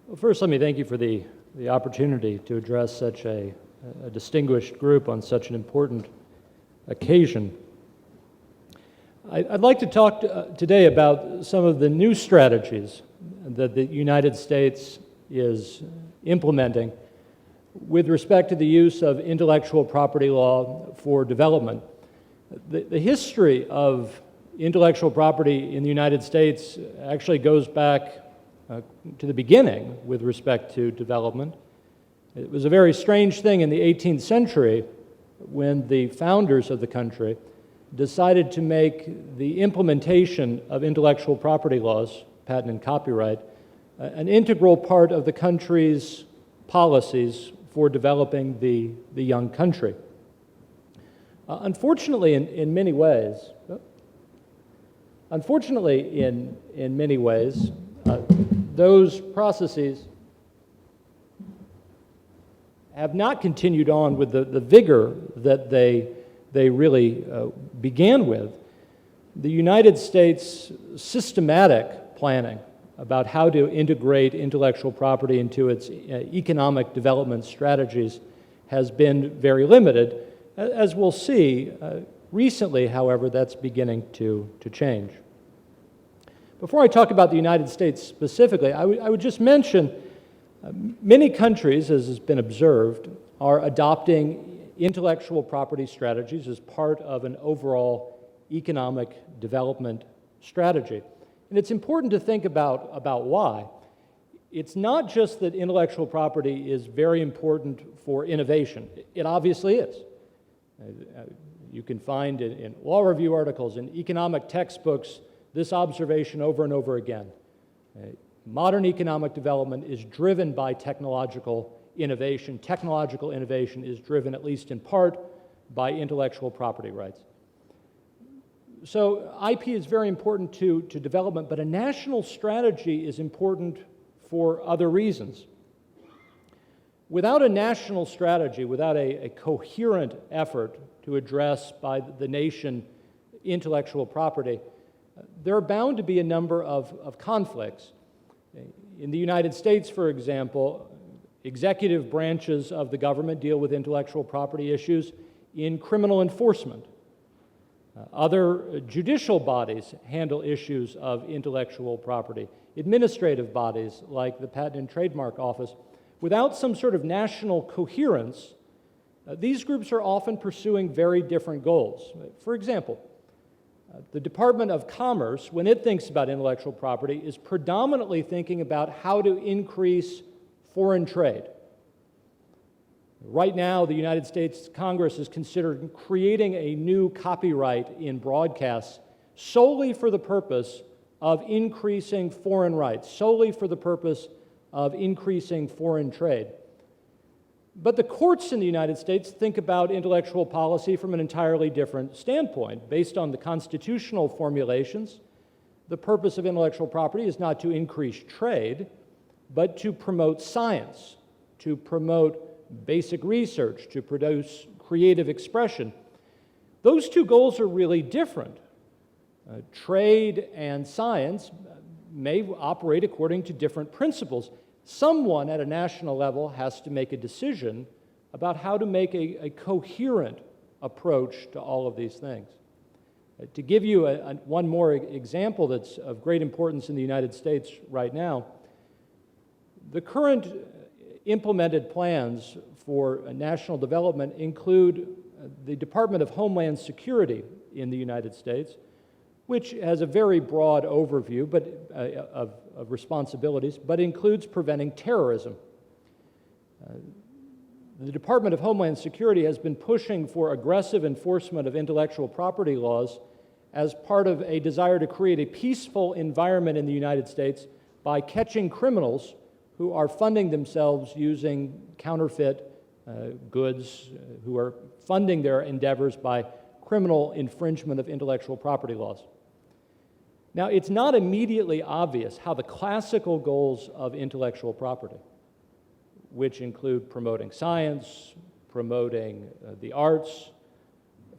Well, first, let me thank you for the opportunity to address such a distinguished group on such an important occasion. I'd like to talk today about some of the new strategies that the United States is implementing with respect to the use of intellectual property law for development. The history of intellectual property in the United States actually goes back to the beginning with respect to development. It was a very strange thing in the 18th century when the founders of the country decided to make the implementation of intellectual property laws, patent and copyright, an integral part of the country's policies for developing the young country. Unfortunately, in many ways, those processes have not continued on with the vigor that they really began with. The United States' systematic planning about how to integrate intellectual property into its economic development strategies has been very limited. As we'll see, recently, however, that's beginning to change. Before I talk about the United States specifically, I would just mention many countries, as has been observed, are adopting intellectual property strategies as part of an overall economic development strategy. And it's important to think about why. It's not just that intellectual property is very important for innovation. It obviously is. You can find in law review articles, in economic textbooks, this observation over and over again. Modern economic development is driven by technological innovation. Technological innovation is driven, at least in part, by intellectual property rights. So IP is very important to development, but a national strategy is important for other reasons. Without a national strategy, without a coherent effort to address by the nation intellectual property, there are bound to be a number of conflicts. In the United States, for example, executive branches of the government deal with intellectual property issues in criminal enforcement. Other judicial bodies handle issues of intellectual property. Administrative bodies like the Patent and Trademark Office. Without some sort of national coherence, these groups are often pursuing very different goals. For example, the Department of Commerce, when it thinks about intellectual property, is predominantly thinking about how to increase foreign trade. Right now, the United States Congress is considering creating a new copyright in broadcasts solely for the purpose of increasing foreign rights, solely for the purpose of increasing foreign trade. But the courts in the United States think about intellectual policy from an entirely different standpoint. Based on the constitutional formulations, the purpose of intellectual property is not to increase trade, but to promote science, to promote basic research, to produce creative expression. Those two goals are really different. Trade and science may operate according to different principles. Someone at a national level has to make a decision about how to make a coherent approach to all of these things. To give you one more example that's of great importance in the United States right now, the current implemented plans for national development include the Department of Homeland Security in the United States, which has a very broad overview of responsibilities, but includes preventing terrorism. The Department of Homeland Security has been pushing for aggressive enforcement of intellectual property laws as part of a desire to create a peaceful environment in the United States by catching criminals who are funding themselves using counterfeit goods, who are funding their endeavors by criminal infringement of intellectual property laws. Now, it's not immediately obvious how the classical goals of intellectual property, which include promoting science, promoting the arts,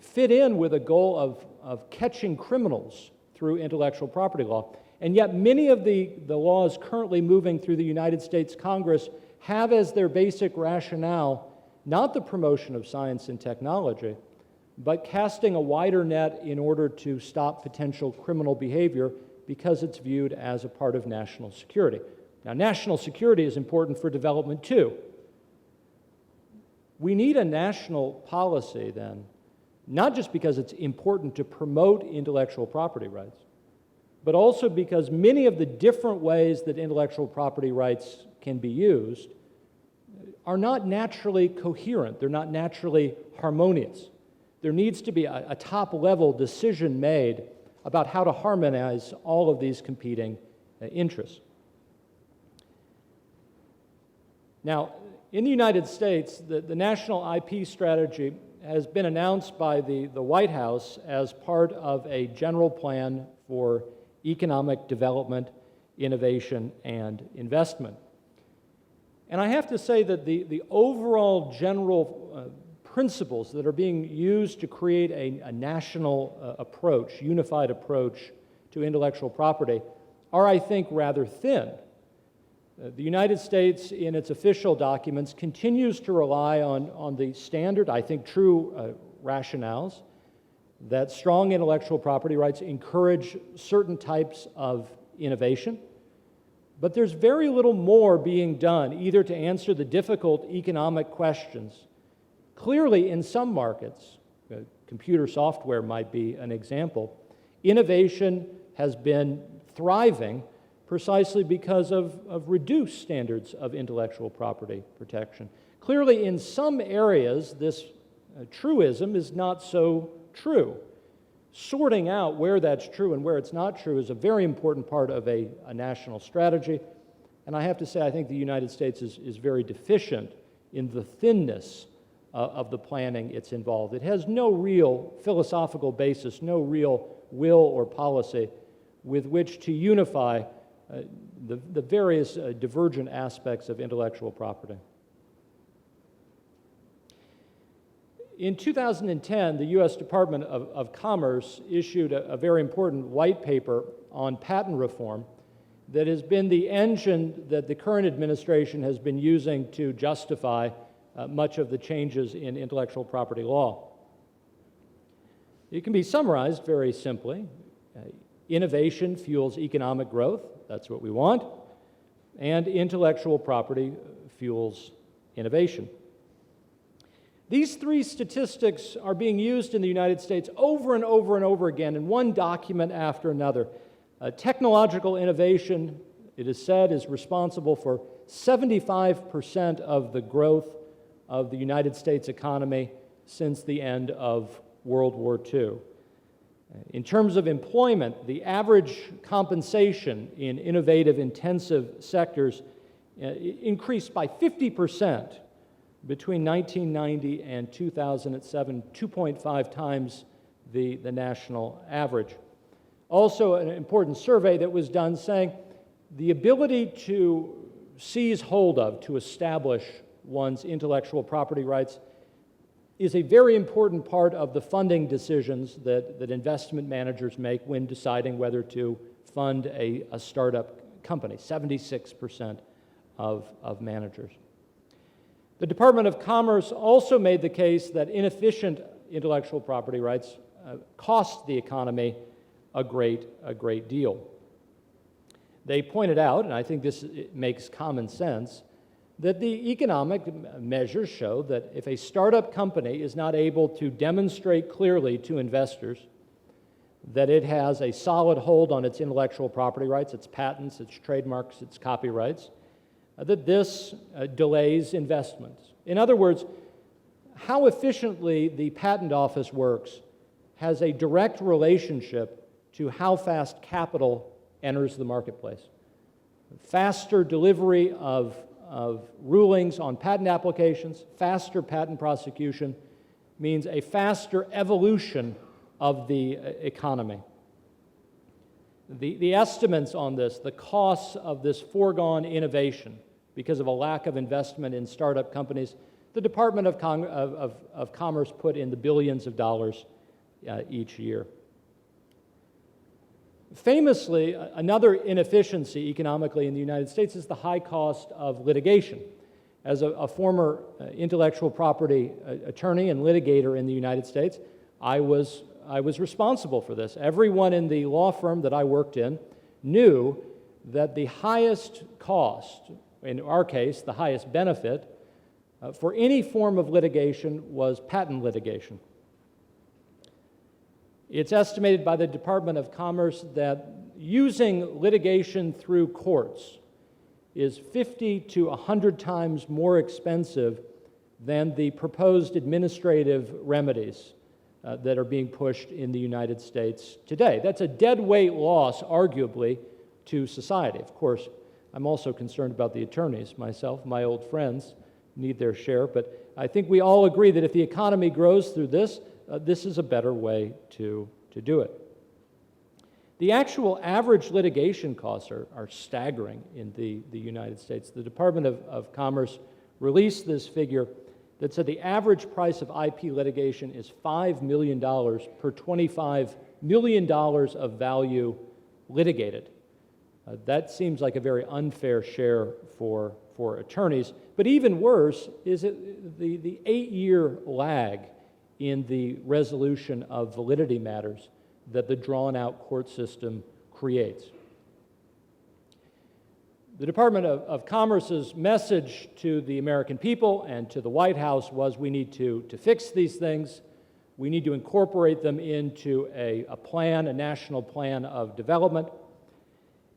fit in with a goal of catching criminals through intellectual property law. And yet many of the laws currently moving through the United States Congress have as their basic rationale not the promotion of science and technology, but casting a wider net in order to stop potential criminal behavior because it's viewed as a part of national security. Now, national security is important for development too. We need a national policy then, not just because it's important to promote intellectual property rights, but also because many of the different ways that intellectual property rights can be used are not naturally coherent. They're not naturally harmonious. There needs to be a top-level decision made about how to harmonize all of these competing interests. Now, in the United States, the national IP strategy has been announced by the White House as part of a general plan for economic development, innovation, and investment. And I have to say that the overall general principles that are being used to create a national approach, unified approach to intellectual property are, I think, rather thin. The United States, in its official documents, continues to rely on the standard, I think true rationales, that strong intellectual property rights encourage certain types of innovation, but there's very little more being done either to answer the difficult economic questions. Clearly, in some markets, computer software might be an example, innovation has been thriving precisely because of reduced standards of intellectual property protection. Clearly, in some areas, this truism is not so true. Sorting out where that's true and where it's not true is a very important part of a national strategy. And I have to say, I think the United States is very deficient in the thinness of the planning it's involved. It has no real philosophical basis, no real will or policy with which to unify the various divergent aspects of intellectual property. In 2010, the U.S. Department of Commerce issued a very important white paper on patent reform that has been the engine that the current administration has been using to justify much of the changes in intellectual property law. It can be summarized very simply. Innovation fuels economic growth, that's what we want, and intellectual property fuels innovation. These three statistics are being used in the United States over and over and over again in one document after another. Technological innovation, it is said, is responsible for 75% of the growth of the United States economy since the end of World War II. In terms of employment, the average compensation in innovative, intensive sectors increased by 50% between 1990 and 2007, 2.5 times the national average. Also, an important survey that was done saying the ability to seize hold of, to establish one's intellectual property rights is a very important part of the funding decisions that investment managers make when deciding whether to fund a startup company, 76% of managers. The Department of Commerce also made the case that inefficient intellectual property rights cost the economy a great deal. They pointed out, and I think this makes common sense, that the economic measures show that if a startup company is not able to demonstrate clearly to investors that it has a solid hold on its intellectual property rights, its patents, its trademarks, its copyrights, that this delays investments. In other words, how efficiently the patent office works has a direct relationship to how fast capital enters the marketplace. Faster delivery of rulings on patent applications, faster patent prosecution means a faster evolution of the economy. The estimates on this, the costs of this foregone innovation because of a lack of investment in startup companies, the Department of Commerce put in the billions of dollars each year. Famously, another inefficiency economically in the United States is the high cost of litigation. As a former intellectual property attorney and litigator in the United States, I was responsible for this. Everyone in the law firm that I worked in knew that the highest cost, in our case, the highest benefit, for any form of litigation was patent litigation. It's estimated by the Department of Commerce that using litigation through courts is 50 to 100 times more expensive than the proposed administrative remedies that are being pushed in the United States today. That's a deadweight loss, arguably, to society. Of course, I'm also concerned about the attorneys. Myself, my old friends need their share, but I think we all agree that if the economy grows through this, this is a better way to do it. The actual average litigation costs are staggering in the United States. The Department of Commerce released this figure that said the average price of IP litigation is $5 million per $25 million of value litigated. That seems like a very unfair share for attorneys. But even worse is the 8-year lag in the resolution of validity matters that the drawn-out court system creates. The Department of Commerce's message to the American people and to the White House was we need to fix these things. We need to incorporate them into a plan, a national plan of development.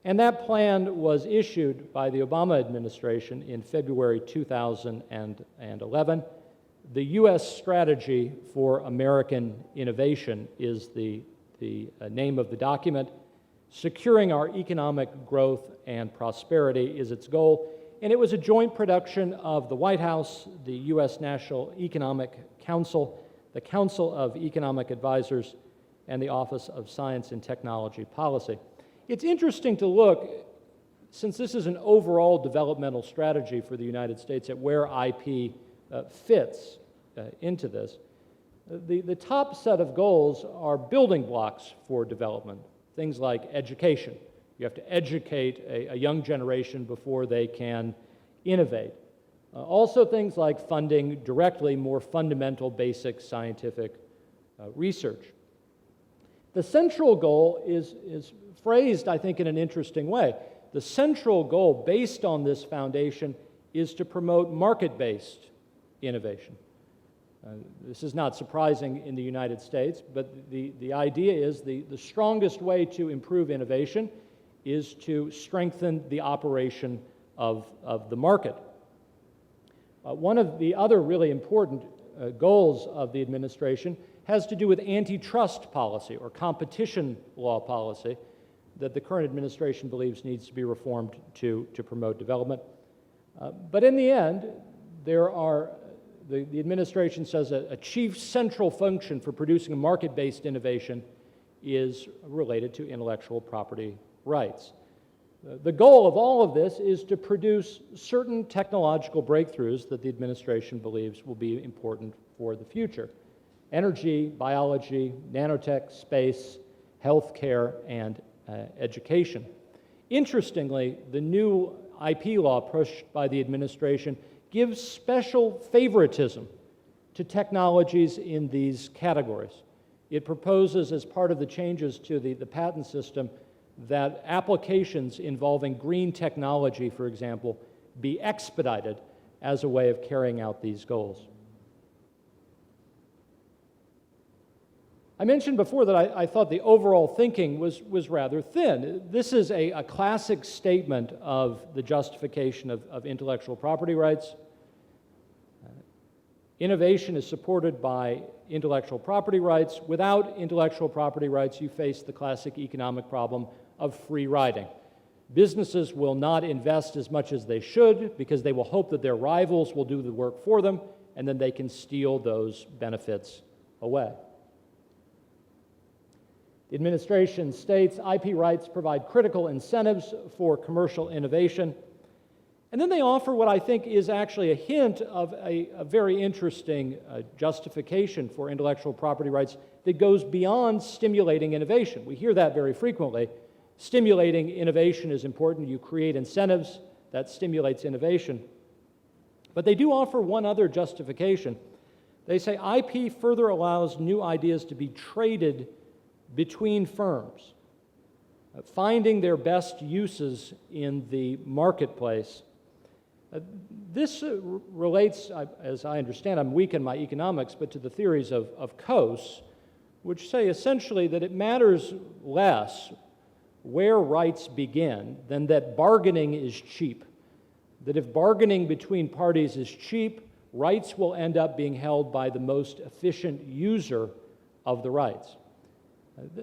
And that plan was issued by the Obama administration in February 2011. The U.S. Strategy for American Innovation is the name of the document. Securing our economic growth and prosperity is its goal, and it was a joint production of the White House, the U.S. National Economic Council, the Council of Economic Advisors, and the Office of Science and Technology Policy. It's interesting to look, since this is an overall developmental strategy for the United States, at where IP fits into this. The top set of goals are building blocks for development, things like education. You have to educate a young generation before they can innovate. Also things like funding directly more fundamental basic scientific research. The central goal is phrased, I think, in an interesting way. The central goal based on this foundation is to promote market-based innovation. This is not surprising in the United States, but the idea is the strongest way to improve innovation is to strengthen the operation of the market. One of the other really important goals of the administration has to do with antitrust policy or competition law policy that the current administration believes needs to be reformed to promote development. But in the end, there are the administration says a chief central function for producing a market-based innovation is related to intellectual property rights. The goal of all of this is to produce certain technological breakthroughs that the administration believes will be important for the future. Energy, biology, nanotech, space, healthcare, and education. Interestingly, the new IP law pushed by the administration gives special favoritism to technologies in these categories. It proposes, as part of the changes to the patent system, that applications involving green technology, for example, be expedited as a way of carrying out these goals. I mentioned before that I thought the overall thinking was rather thin. This is a classic statement of the justification of intellectual property rights. Innovation is supported by intellectual property rights. Without intellectual property rights, you face the classic economic problem of free riding. Businesses will not invest as much as they should because they will hope that their rivals will do the work for them, and then they can steal those benefits away. The administration states IP rights provide critical incentives for commercial innovation. And then they offer what I think is actually a hint of a very interesting justification for intellectual property rights that goes beyond stimulating innovation. We hear that very frequently, Stimulating innovation is important. You create incentives that stimulates innovation. But they do offer one other justification. They say IP further allows new ideas to be traded between firms, finding their best uses in the marketplace. This relates, as I understand, I'm weak in my economics, but to the theories of Coase, which say essentially that it matters less where rights begin than that bargaining is cheap. That if bargaining between parties is cheap, rights will end up being held by the most efficient user of the rights.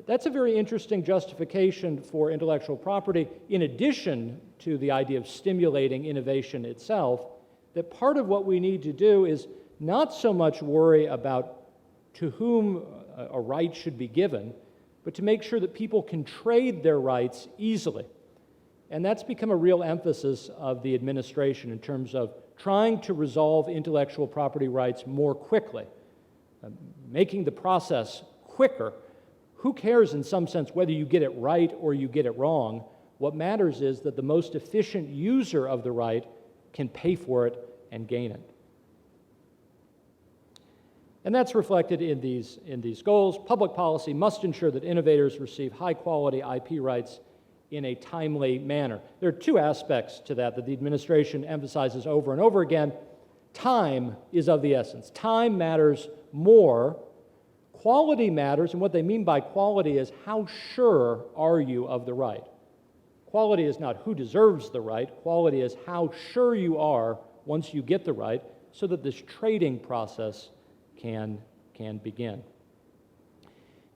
That's a very interesting justification for intellectual property, in addition to the idea of stimulating innovation itself, that part of what we need to do is not so much worry about to whom a right should be given, but to make sure that people can trade their rights easily. And that's become a real emphasis of the administration in terms of trying to resolve intellectual property rights more quickly, making the process quicker. Who cares in some sense whether you get it right or you get it wrong? What matters is that the most efficient user of the right can pay for it and gain it. And that's reflected in these goals. Public policy must ensure that innovators receive high-quality IP rights in a timely manner. There are two aspects to that the administration emphasizes over and over again. Time is of the essence. Time matters more. Quality matters, and what they mean by quality is how sure are you of the right. Quality is not who deserves the right. Quality is how sure you are once you get the right, so that this trading process can begin.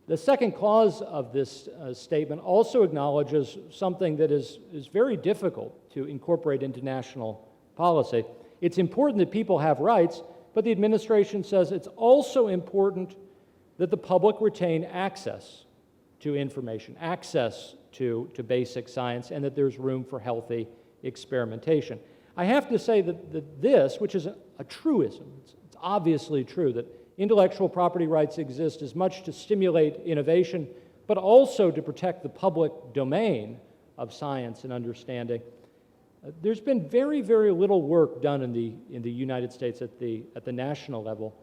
The second clause of this statement also acknowledges something that is very difficult to incorporate into national policy. It's important that people have rights, but the administration says it's also important that the public retain access to information, access to basic science, and that there's room for healthy experimentation. I have to say that this, which is a truism, it's obviously true, that intellectual property rights exist as much to stimulate innovation, but also to protect the public domain of science and understanding. There's been very, very little work done in the United States at the national level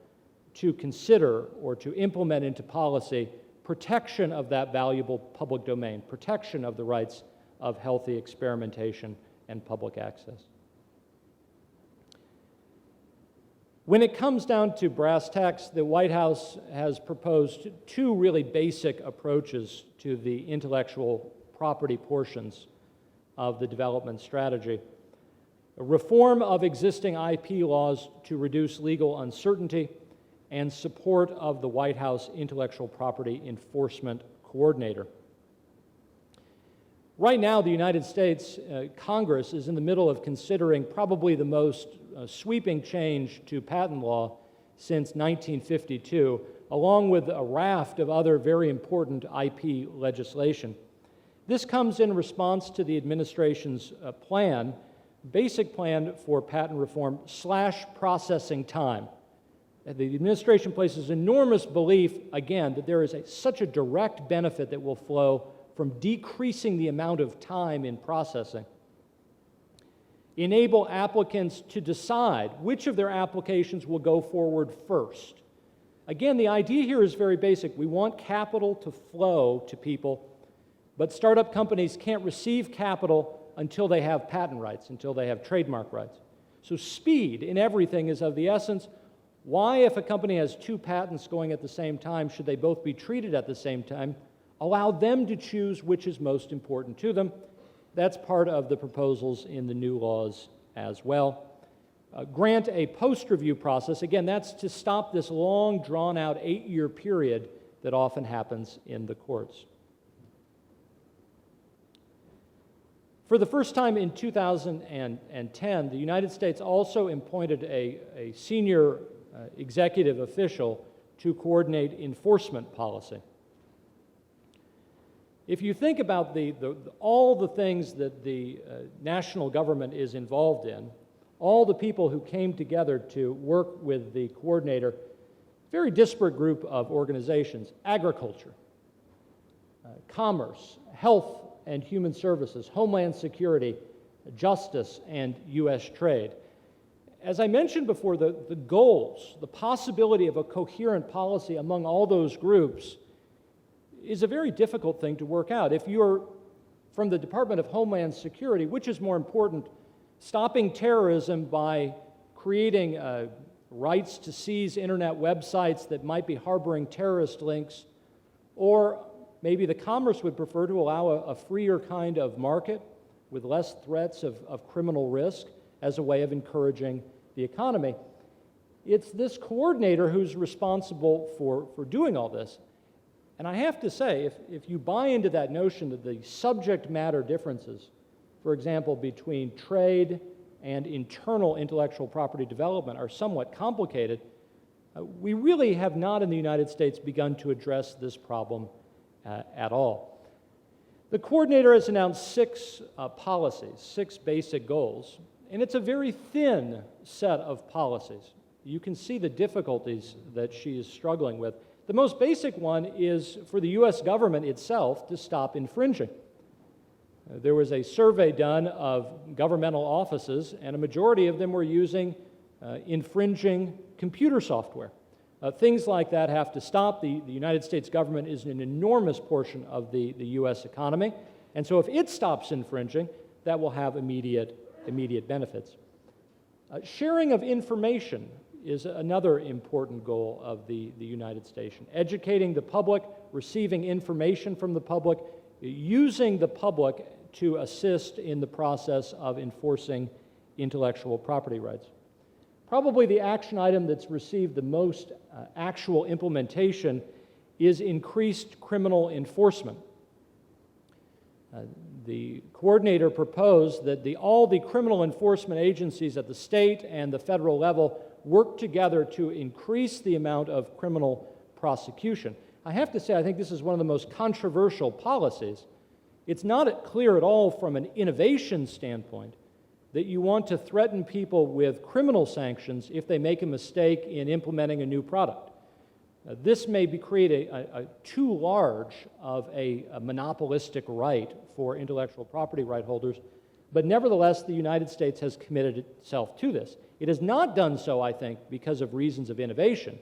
to consider or to implement into policy protection of that valuable public domain, protection of the rights of healthy experimentation and public access. When it comes down to brass tacks, the White House has proposed two really basic approaches to the intellectual property portions of the development strategy. A reform of existing IP laws to reduce legal uncertainty, and support of the White House Intellectual Property Enforcement Coordinator. Right now, the United States Congress is in the middle of considering probably the most sweeping change to patent law since 1952, along with a raft of other very important IP legislation. This comes in response to the administration's basic plan for patent reform / processing time. The administration places enormous belief, again, that there is such a direct benefit that will flow from decreasing the amount of time in processing. Enable applicants to decide which of their applications will go forward first. Again, the idea here is very basic. We want capital to flow to people, but startup companies can't receive capital until they have patent rights, until they have trademark rights. So speed in everything is of the essence. Why, if a company has two patents going at the same time, should they both be treated at the same time? Allow them to choose which is most important to them. That's part of the proposals in the new laws as well. Grant a post-review process. Again, that's to stop this long, drawn-out 8-year period that often happens in the courts. For the first time in 2010, the United States also appointed a senior executive official to coordinate enforcement policy. If you think about all the things that the national government is involved in, all the people who came together to work with the coordinator, very disparate group of organizations: agriculture, commerce, health and Human Services, Homeland Security, Justice, and U.S. trade. As I mentioned before, the goals, the possibility of a coherent policy among all those groups is a very difficult thing to work out. If you're from the Department of Homeland Security, which is more important, stopping terrorism by creating rights to seize internet websites that might be harboring terrorist links, or maybe the Commerce would prefer to allow a freer kind of market with less threats of criminal risk as a way of encouraging the economy. It's this coordinator who's responsible for doing all this. And I have to say, if you buy into that notion that the subject matter differences, for example, between trade and internal intellectual property development are somewhat complicated, we really have not in the United States begun to address this problem at all. The coordinator has announced six policies, six basic goals, and it's a very thin set of policies. You can see the difficulties that she is struggling with. The most basic one is for the U.S. government itself to stop infringing. There was a survey done of governmental offices, and a majority of them were using infringing computer software. Things like that have to stop. The United States government is an enormous portion of the U.S. economy, and so if it stops infringing, that will have immediate benefits. Sharing of information is another important goal of the United States. Educating the public, receiving information from the public, using the public to assist in the process of enforcing intellectual property rights. Probably the action item that's received the most actual implementation is increased criminal enforcement. The coordinator proposed that all the criminal enforcement agencies at the state and the federal level work together to increase the amount of criminal prosecution. I have to say, I think this is one of the most controversial policies. It's not clear at all from an innovation standpoint that you want to threaten people with criminal sanctions if they make a mistake in implementing a new product. This may create a too large of a monopolistic right for intellectual property right holders, but nevertheless, the United States has committed itself to this. It has not done so, I think, because of reasons of innovation.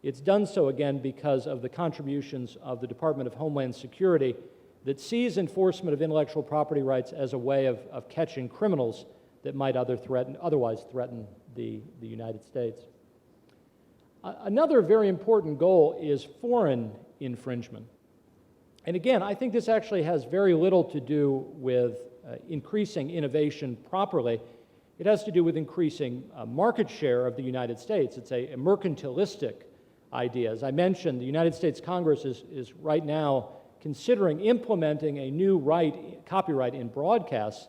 It's done so, again, because of the contributions of the Department of Homeland Security that sees enforcement of intellectual property rights as a way of catching criminals that might otherwise threaten the United States. Another very important goal is foreign infringement. And again, I think this actually has very little to do with increasing innovation properly. It has to do with increasing market share of the United States. It's a mercantilistic idea. As I mentioned, the United States Congress is right now considering implementing a new copyright in broadcasts.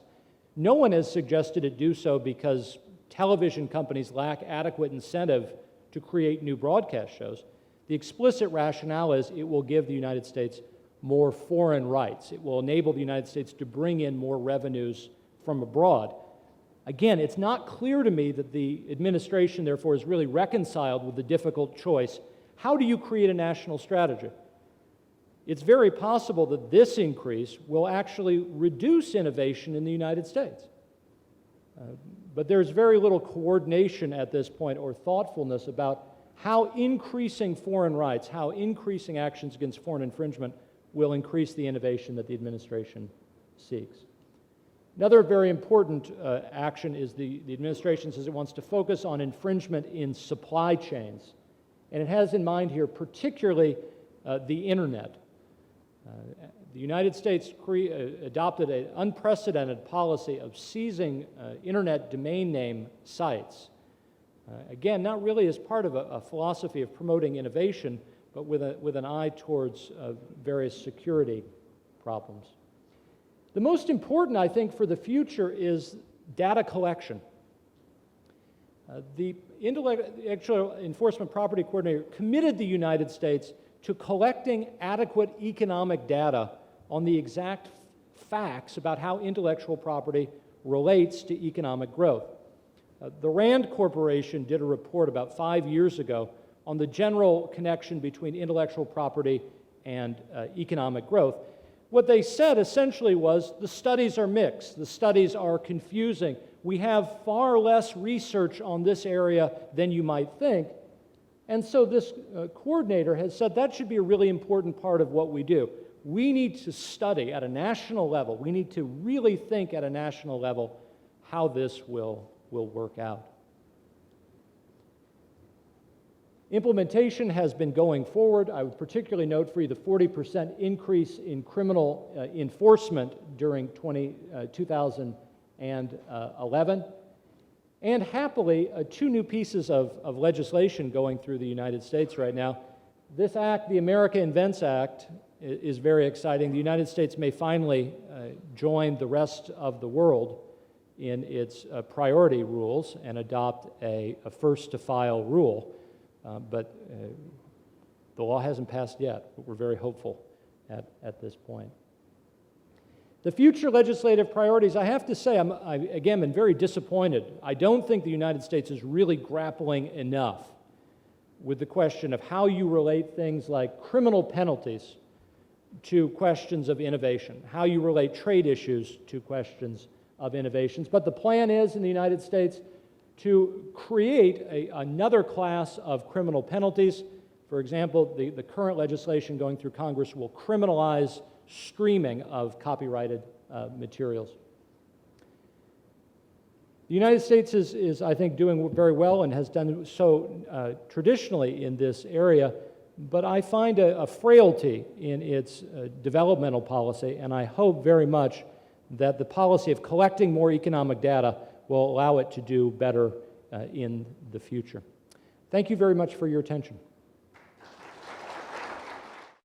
No one has suggested it do so because television companies lack adequate incentive to create new broadcast shows. The explicit rationale is it will give the United States more foreign rights. It will enable the United States to bring in more revenues from abroad. Again, it's not clear to me that the administration, therefore, is really reconciled with the difficult choice. How do you create a national strategy? It's very possible that this increase will actually reduce innovation in the United States. But there's very little coordination at this point or thoughtfulness about how increasing foreign rights, how increasing actions against foreign infringement will increase the innovation that the administration seeks. Another very important action is the administration says it wants to focus on infringement in supply chains. And it has in mind here particularly the internet. The United States adopted an unprecedented policy of seizing internet domain name sites. Again, not really as part of a philosophy of promoting innovation, but with an eye towards various security problems. The most important, I think, for the future is data collection. The Intellectual Enforcement Property Coordinator committed the United States to collecting adequate economic data on the exact facts about how intellectual property relates to economic growth. The Rand Corporation did a report about 5 years ago on the general connection between intellectual property and economic growth. What they said essentially was the studies are mixed, the studies are confusing. We have far less research on this area than you might think. And so this coordinator has said that should be a really important part of what we do. We need to study at a national level. We need to really think at a national level how this will work out. Implementation has been going forward. I would particularly note for you the 40% increase in criminal enforcement during 2011. And happily, two new pieces of legislation going through the United States right now. This act, the America Invents Act, is very exciting. The United States may finally join the rest of the world in its priority rules and adopt a first-to-file rule. But the law hasn't passed yet, but we're very hopeful at this point. The future legislative priorities, I have to say, I again, am very disappointed. I don't think the United States is really grappling enough with the question of how you relate things like criminal penalties to questions of innovation, how you relate trade issues to questions of innovations. But the plan is in the United States to create another class of criminal penalties. For example, the current legislation going through Congress will criminalize streaming of copyrighted materials. The United States is, I think, doing very well and has done so traditionally in this area, but I find a frailty in its developmental policy, and I hope very much that the policy of collecting more economic data will allow it to do better in the future. Thank you very much for your attention.